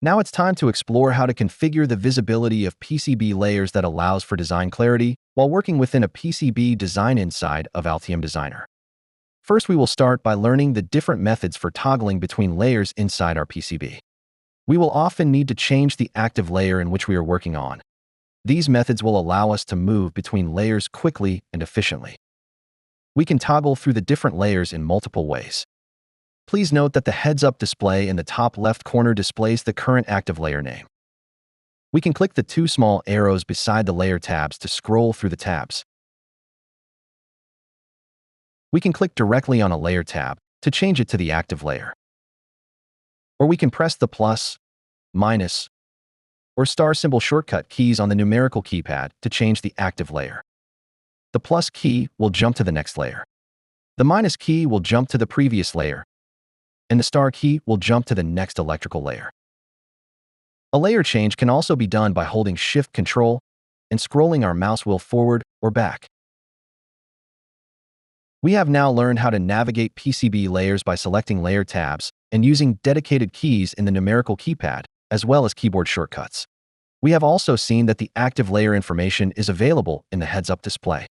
Now it's time to explore how to configure the visibility of PCB layers that allows for design clarity while working within a PCB design inside of Altium Designer. First, we will start by learning the different methods for toggling between layers inside our PCB. We will often need to change the active layer in which we are working on. These methods will allow us to move between layers quickly and efficiently. We can toggle through the different layers in multiple ways. Please note that the heads-up display in the top left corner displays the current active layer name. We can click the two small arrows beside the layer tabs to scroll through the tabs. We can click directly on a layer tab to change it to the active layer. Or we can press the plus, minus, or star symbol shortcut keys on the numerical keypad to change the active layer. The plus key will jump to the next layer. The minus key will jump to the previous layer, and the star key will jump to the next electrical layer. A layer change can also be done by holding Shift Control and scrolling our mouse wheel forward or back. We have now learned how to navigate PCB layers by selecting layer tabs and using dedicated keys in the numerical keypad, as well as keyboard shortcuts. We have also seen that the active layer information is available in the heads-up display.